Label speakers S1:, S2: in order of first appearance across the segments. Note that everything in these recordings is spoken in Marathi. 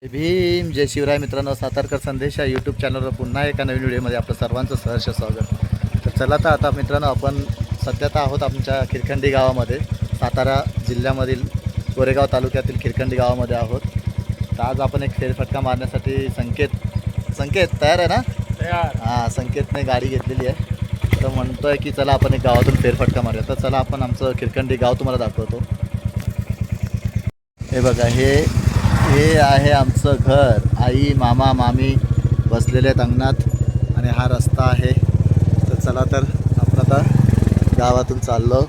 S1: भीम जय शिवराय मित्रांनो, सातारकर संदेश या यूट्यूब चॅनलवर पुन्हा एका नवीन व्हिडिओमध्ये आपलं सर्वांचं सहर्ष स्वागत. तर चला तर आता मित्रांनो, आपण सध्या तर आहोत आमच्या खिरखंडी गावामध्ये, सातारा जिल्ह्यामधील कोरेगाव तालुक्यातील खिरखंडी गावामध्ये आहोत. तर आज आपण एक फेरफटका मारण्यासाठी संकेत तयार आहे ना?
S2: तयार.
S1: हां, संकेतने गाडी घेतलेली आहे. तर म्हणतोय की चला आपण एक गावातून फेरफटका मारूया. तर चला आपण आमचं खिरखंडी गाव तुम्हाला दाखवतो. हे बघा, हे आहे आमचं घर. आई मामा मामी बसलेले आहेत अंगणात आणि हा रस्ता आहे. तर चला तर आपण आता गावातून चाललो.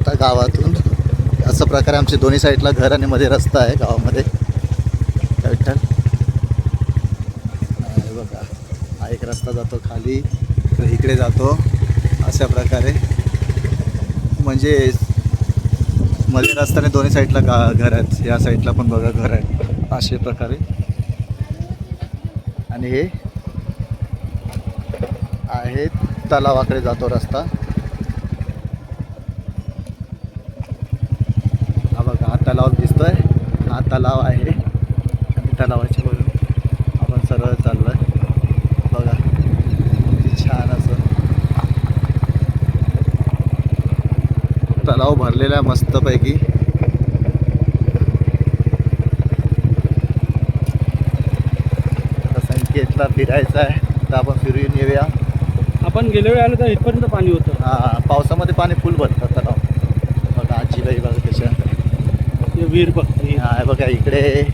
S1: आता गावातून असं प्रकारे आमचे दोन्ही साईडला घर आणि मध्ये रस्ता आहे गावामध्ये. विठ्ठल, हे बघा, हा एक रस्ता जातो खाली, तर इकडे जातो अशा प्रकारे. म्हणजे मध्ये रस्त्याने दोन्ही साईडला घर आहेत. या साईडला पण बघा घर आहे अशा प्रकारे. आणि हे आहे तलावाकडे जातो रस्ता. हा बघा, हा तलाव दिसतोय, हा तलाव आहे आणि तलावाच्या वरून आपण सरळ चाललोय. बघा किती छान असं तलाव भरलेला आहे मस्तपैकी. आता संकेतला फिरायचं आहे, तर आपण फिरून येऊया.
S2: आपण गेल्या वेळी आलो तर इथपर्यंत पाणी होतं.
S1: हां, पावसामध्ये पाणी फुल भरतं तलाव. बघा आजीबाई बघा कशा.
S2: ते विहीर बघते.
S1: हा बघा, इकडे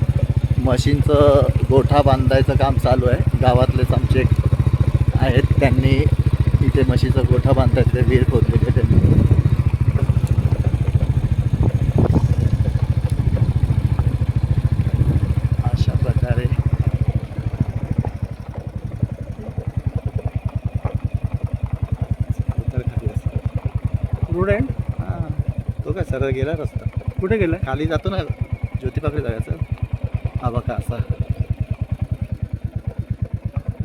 S1: म्हशींचं गोठा बांधायचं काम चालू आहे. गावातलेच आमचे आहेत, त्यांनी इथे म्हशीचं गोठा बांधायचं विहीर खोदलेली आहे त्यांनी. अशा प्रकारे
S2: रोड आहे.
S1: हां, तो काय सरळ गेला रस्ता.
S2: कुठे गेलाय?
S1: खाली जातो ना, ज्योतिबाकडे जायचं. हा बघा असा,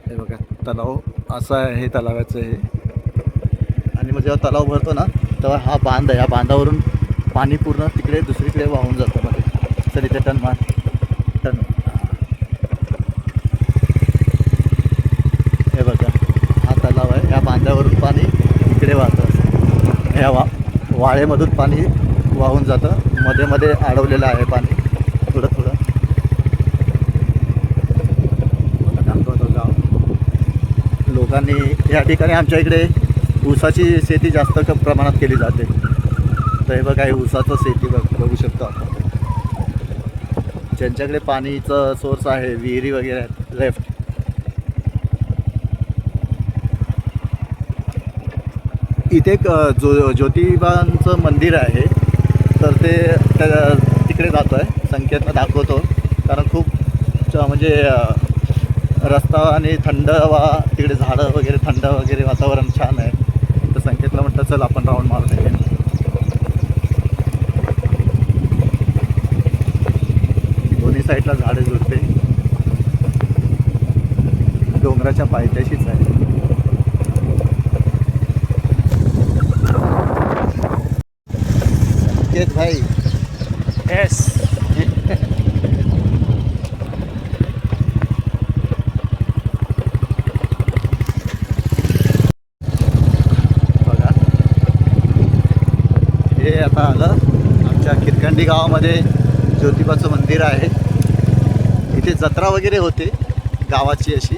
S1: हे बघा तलाव असा आहे. हे तलावाचं हे. आणि मग जेव्हा तलाव भरतो ना, तेव्हा हा बांध आहे. या बांधावरून पाणी पूर्ण तिकडे दुसरीकडे वाहून जातं मध्ये. चल इथे टन मार, टन. हे बघा, हा तलाव आहे. ह्या बांधावरून पाणी इकडे वाहतं. ह्या वाळेमधून पाणी वाहून जातं. मध्ये मध्ये अडवलेलं आहे पाणी थोडं थोडं. दाखवतो गाव. लोकांनी या ठिकाणी आमच्या इकडे ऊसाची शेती जास्त प्रमाणात केली जाते. तर हे बघा, हे ऊसाचं शेती बघू शकतो आपण. ज्यांच्याकडे पाणीचं सोर्स आहे, विहिरी वगैरे आहेत लेफ्ट. इथे एक ज्योतिबांचं मंदिर आहे, तर ते तिकडे जातो आहे. संकेतनं दाखवतो, कारण खूप म्हणजे रस्ता आणि थंड हवा, तिकडे झाडं वगैरे, थंड वगैरे वातावरण छान आहे. तर संकेतला म्हटलं चल आपण राऊंड मारून येऊया. दोन्ही साईडला झाडे झुडपे, डोंगराच्या पायथ्याशीच आहे. संकेत भाई,
S2: येस.
S1: बघा, हे आता आलं आमच्या खिरखंडी गावामध्ये. ज्योतिबाचं मंदिर आहे. इथे जत्रा वगैरे होते गावाची अशी.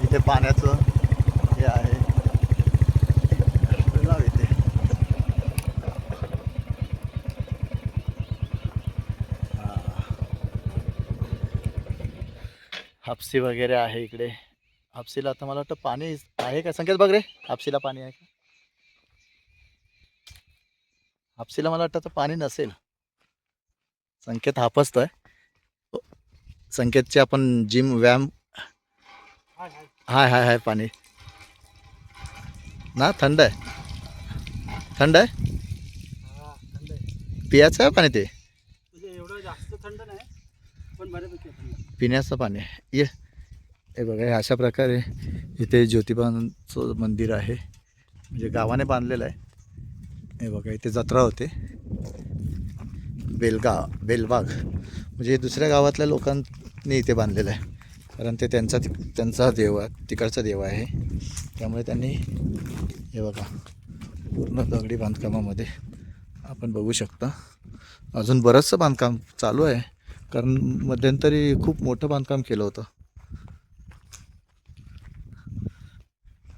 S1: इथे पाण्याचं हे आहे. लाव इथे. हापसी वगैरे आहे इकडे. हापसीला आता मला वाटतं पाणी आहे का? संकेत बघ रे, हापसीला पाणी आहे का? हापसीला मला वाटतं आता पाणी नसेल. संकेत हापसतोय. संकेतचे आपण जिम व्यायाम. हाय हाय हाय, पाणी ना, थंड आहे. थंड आहे, पियाचं आहे पाणी ते.
S2: म्हणजे एवढं जास्त थंड नाही, पण बऱ्यापैकी थंड.
S1: पिण्याचं पाणी आहे. ये, हे बघा, हे अशा प्रकारे इथे ज्योतिबांचं मंदिर आहे. म्हणजे गावाने बांधलेलं आहे. हे बघा इथे जत्रा होते बेलबाग, म्हणजे दुसऱ्या गावातल्या लोकांनी इथे बांधलेलं आहे, कारण ते त्यांचा देव आहे, तिकडचा देव आहे. त्यामुळे त्यांनी हे बघा पूर्ण दगडी बांधकामामध्ये आपण बघू शकता. अजून बरंचसं बांधकाम चालू आहे, कारण मध्यंतरी खूप मोठं बांधकाम केलं होतं.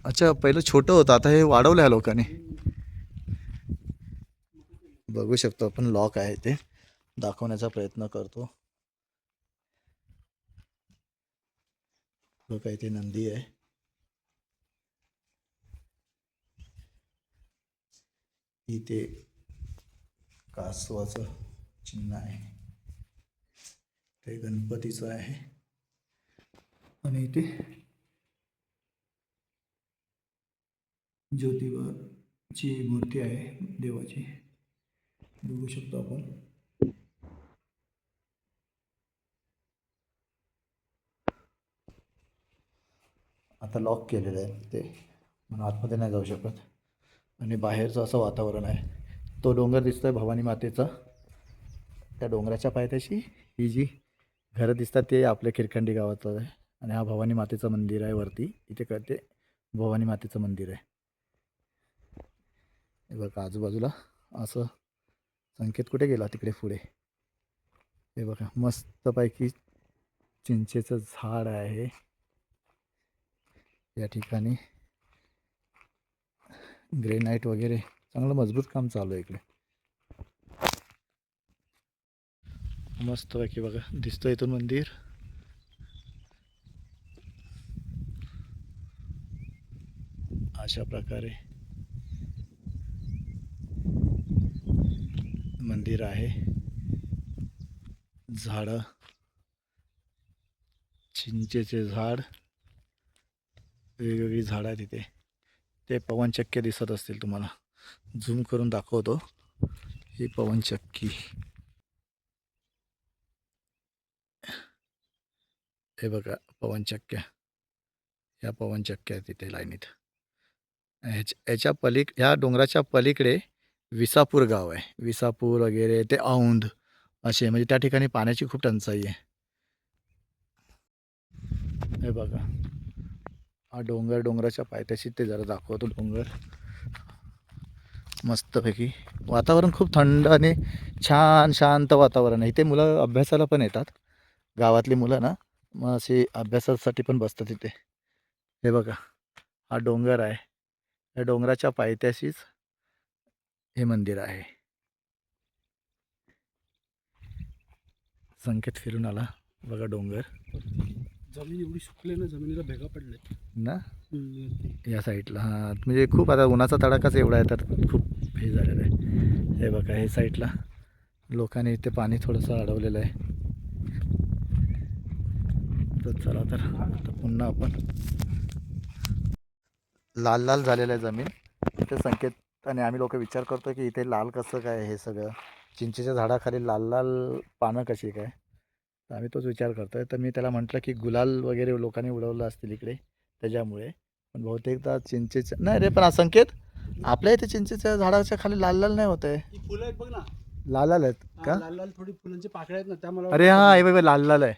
S1: अच्छा, पहिलं छोटं होतं, आता हे वाढवलं आहे लोकांनी. बघू शकतो आपण, लॉक आहे ते दाखवण्याचा प्रयत्न करतो. बघा इथे नंदी आहे. इथे कासवाचं चिन्ह आहे, ते गणपतीचं आहे. आणि इथे ज्योतिबाची मूर्ती आहे देवाची, बघू शकतो आपण. आता लॉक केलेलं आहे ते, म्हणून आतमध्ये नाही जाऊ शकत. आणि बाहेरचं असं वातावरण आहे. तो डोंगर दिसतोय भवानी मातेचा, त्या डोंगराच्या पायथ्याशी ही जी घरं दिसतात ते आपल्या खिरखंडी गावाचं आहे. आणि हा भवानी मातेचं मंदिर आहे वरती, इथे कळते भवानी मातेचं मंदिर आहे. हे बघा आजूबाजूला असं संकेत कुठे गेला, तिकडे पुढे हे बघा मस्तपैकी चिंचेचं झाड आहे या ठिकाणी. ग्रेनाईट वगैरे चांगलं मजबूत काम चालू आहे इकडे. मस्तपैकी बघा दिसतो इथून मंदिर. अशा प्रकारे मंदिर आहे. झाडं, चिंचेचे झाड, वेगवेगळी झाडं आहेत इथे. ते पवनचक्क्या दिसत असतील तुम्हाला, झूम करून दाखवतो. ही पवनचक्की, हे बघा पवनचक्क्या, ह्या पवनचक्क्या आहेत तिथे लाईनीत. ह्याच्या ह्या डोंगराच्या पलीकडे विसापूर गाव आहे. विसापूर वगैरे ते औंध असे, म्हणजे त्या ठिकाणी पाण्याची खूप टंचाई आहे. हे बघा हा डोंगराच्या पायथ्याशी ते जरा दाखवतो. डोंगर मस्तपैकी, वातावरण खूप थंड आणि छान शांत वातावरण आहे. इथे मुलं अभ्यासाला पण येतात, गावातली मुलं ना, मग असे अभ्यासासाठी पण बसतात इथे. हे बघा हा डोंगर आहे, या डोंगराच्या पायथ्याशीच हे मंदिर आहे. संकेत फिरून आला बघा. डोंगर,
S2: जमीन एवढी सुकली ना, जमिनीला भेगा पडले
S1: ना या साईडला. हां, म्हणजे खूप आता उन्हाचा तडाखाच एवढा आहे, तर खूप हे झालेलं आहे. हे बघा हे साईडला लोकांनी इथे पाणी थोडंसं अडवलेलं आहे. तर चला तर आता पुन्हा आपण, लाल लाल झालेलं आहे जमीन इथे. संकेत आणि आम्ही लोक विचार करतो की इथे लाल कसं काय, हे सगळं चिंचेच्या झाडाखाली लाल लाल पानं कशी काय, तर आम्ही तोच विचार करतो आहे. तर मी त्याला म्हटलं की गुलाल वगैरे लोकांनी उडवलं असतील इकडे त्याच्यामुळे, पण बहुतेकदा चिंचेच्या नाही रे. पण संकेत आपल्या इथे चिंचेच्या झाडाच्या खाली लाल लाल नाही होत आहे.
S2: फुलं आहेत बघ ना,
S1: लाल लाल आहेत का?
S2: लाल लाल थोडी फुलांची पाकळ्या आहेत ना, त्यामुळे.
S1: अरे हां, हे बघ लाल लाल आहे,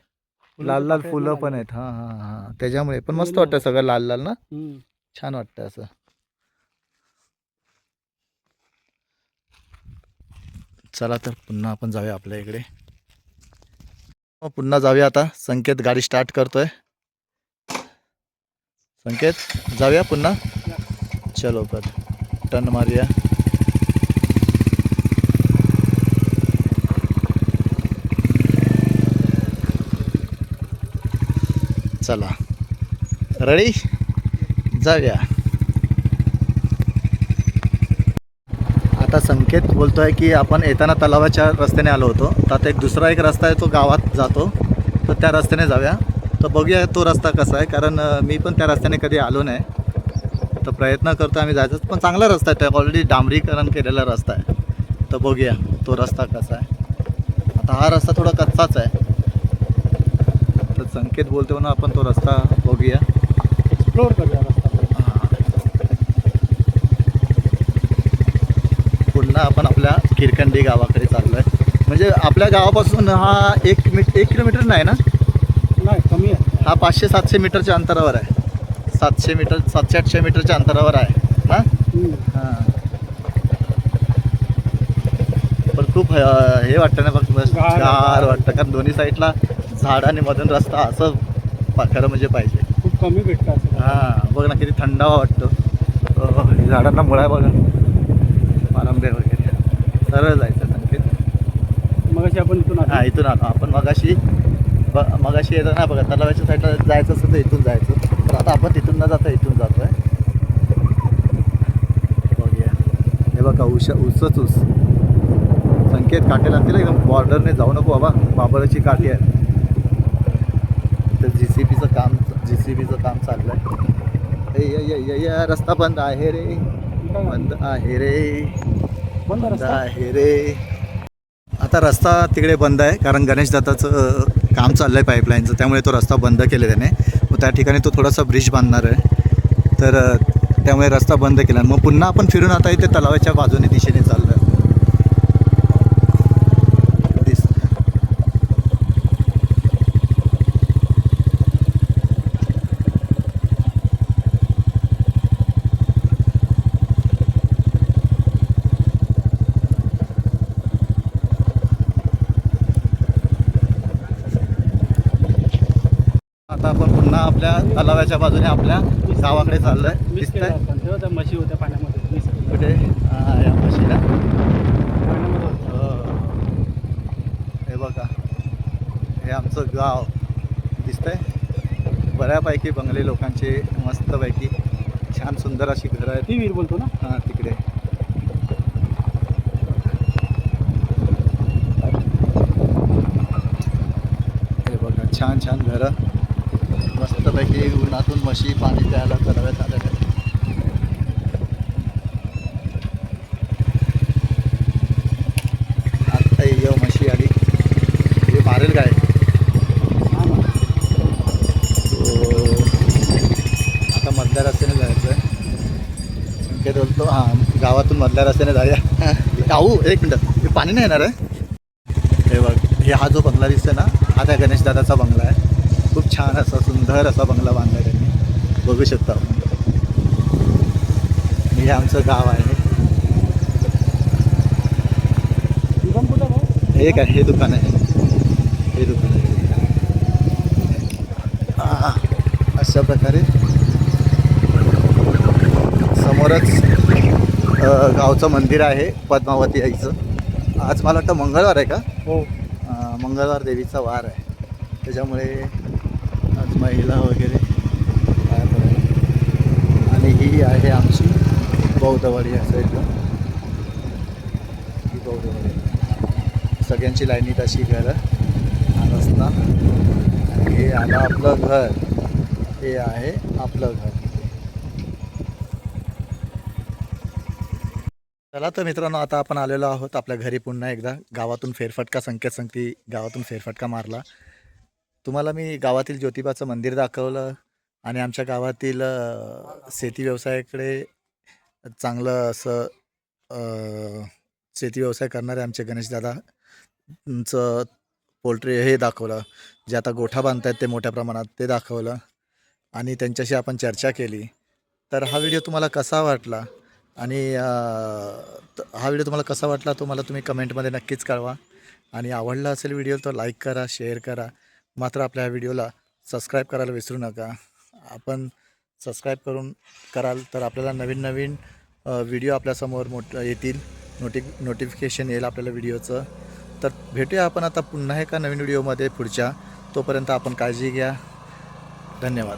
S1: लाल लाल फुलं पण आहेत. हां हां हां, त्याच्यामुळे पण मस्त वाटतं सगळं लाल लाल ना, छान वाटतं असं. चला तर पुन्हा आपण जाऊया आपल्या इकडे. पुन्हा जाऊया आता. संकेत गाडी स्टार्ट करतोय. संकेत जाऊया पुन्हा, चलो पर टर्न मारूया. चला रेडी, जाऊया. आता संकेत बोलतोय की आपण येताना तलावाच्या रस्त्याने आलो होतो, तर आता दुसरा एक रस्ता आहे तो गावात जातो, तर त्या रस्त्याने जाऊया. तर बघूया तो रस्ता कसा आहे, कारण मी पण त्या रस्त्याने कधी आलो नाही, तर प्रयत्न करतो आम्ही जायचं. पण चांगला रस्ता आहे, त्या ऑलरेडी डांबरीकरण केलेला रस्ता आहे. तर बघूया तो रस्ता कसा आहे. आता हा रस्ता थोडा कच्चाच आहे, तर संकेत बोलतो ना आपण तो रस्ता बघूया, एक्सप्लोअर करूया रस्ता. पुन्हा आपण आपल्या खिरखंडी गावाकडे चाललो आहे. म्हणजे आपल्या गावापासून हा 1 किलोमीटर नाही ना,
S2: नाही कमी आहे.
S1: हा 500-700 मीटरच्या अंतरावर आहे. 700-800 मीटरच्या अंतरावर आहे ना. हां, पण खूप हे वाटतं ना, फक्त गार वाटतं, कारण दोन्ही साईडला झाड आणि मधून रस्ता, असं खरं म्हणजे पाहिजे.
S2: खूप कमी भेटतात.
S1: हां, बघ ना किती थंडावा वाटतो. झाडांना मुळा बघा, पारंबे वगैरे. सरळ जायचं संकेत.
S2: मग अशी आपण इथून
S1: हां, इथून आलो आपण. मगाशी येताना बघा तलावाच्या साईडला जायचं असतं तर इथून जायचं, तर आता आपण तिथून न जाता इथून जातो आहे. बघूया, हे बघा ऊसच ऊस. संकेत काटे लागतील एकदम, बॉर्डरने जाऊ नको बाबा, बाबळची काठी आहे. तर JCBचं काम चाललं आहे. रस्ता बंद आहे रे, बंद आहे रे, बंद आहे रे. आता रस्ता तिकडे बंद आहे, कारण गणेश दत्ताचं काम चाललं आहे पाईपलाईनचं, त्यामुळे तो रस्ता बंद केला त्याने. मग त्या ठिकाणी तो थोडासा ब्रिज बांधणार आहे, तर त्यामुळे रस्ता बंद केला. मग पुन्हा आपण फिरून आता इथे तलावाच्या बाजूने दिशेने चाललो आहे. आता आपण पुन्हा आपल्या तलावाच्या बाजूने आपल्या गावाकडे चाललोय.
S2: मिस केलं
S1: दिसतंय
S2: असतं. तेव्हा त्या म्हशी होत्या पाण्यामध्ये. मिस केलं.
S1: कुठे? या म्हशीला.
S2: पाण्यामध्ये होत्या.
S1: हे बघा, हे आमचं गाव दिसतंय. बऱ्यापैकी बंगले लोकांचे, मस्तपैकी छान सुंदर अशी घरं आहेत.
S2: ती विहीर बोलतो ना.
S1: हां, तिकडे हे बघा, छान छान घरं, मस्तपैकी. उन्हातून म्हशी पाणी प्यायला तलाव्यात आलेलं आहे. आत्ता ये म्हशी आली, हे मारेल काय.
S2: हां ना.
S1: आता मधल्या रस्त्याने जायचं आहे. संकेत बोलतो हां, गावातून मधल्या रस्त्याने जाऊया. आऊ, एक मिनटं, हे पाणी नाही येणार आहे. हे बघ, हा जो बंगला दिसतोय ना, हा त्या गणेशदादाचा बंगला आहे. खूप छान असा सुंदर असा बंगला बांधला आहे त्यांनी, बघू शकता आपण. हे आमचं गाव आहे.
S2: दुकान कुठं भाऊ?
S1: हे काय, हे दुकान आहे, हे दुकान आहे. अशा प्रकारे समोरच गावचं मंदिर आहे पद्मावती आईचं. आज मला वाटतं मंगळवार आहे का?
S2: हो.
S1: मंगळवार देवीचा वार आहे, त्याच्यामुळे आज महिला वगैरे काय बरं. आणि ही आहे आमची बौद्धवाडी या साईडला. ही बौद्धवाडी, सगळ्यांची लाईनीत अशी घरं, हा रस्ता. आणि हे आलं आपलं घर, हे आहे आपलं घर. चला तर मित्रांनो, आता आपण आलेलो आहोत आपल्या घरी पुन्हा एकदा. गावातून फेरफटका, संकेत सांगती गावातून फेरफटका मारला. तुम्हाला मी गावातील ज्योतिबाचं मंदिर दाखवलं आणि आमच्या गावातील शेती व्यवसायाकडे चांगलं असं शेती व्यवसाय करणारे आमचे गणेशदादांचं पोल्ट्री हे दाखवलं. जे आता गोठा बांधतायत ते मोठ्या प्रमाणात, ते दाखवलं आणि त्यांच्याशी आपण चर्चा केली. तर हा व्हिडिओ तुम्हाला कसा वाटला आणि हा व्हिडिओ तुम्हाला कसा वाटला तो मला तुम्ही कमेंटमध्ये नक्कीच कळवा. आणि आवडला असेल व्हिडिओ तर लाईक करा, शेअर करा. मात्र आपल्या व्हिडिओला सबस्क्राईब करायला विसरू नका. आपण सबस्क्राईब कराल तर आपल्याला नवीन नवीन व्हिडिओ आपल्यासमोर येतील, नोटिफिकेशन येईल आपल्याला व्हिडिओचं. तर भेटूया आपण आता पुन्हा एका नवीन व्हिडिओमध्ये पुढच्या. तोपर्यंत आपण काळजी घ्या. धन्यवाद.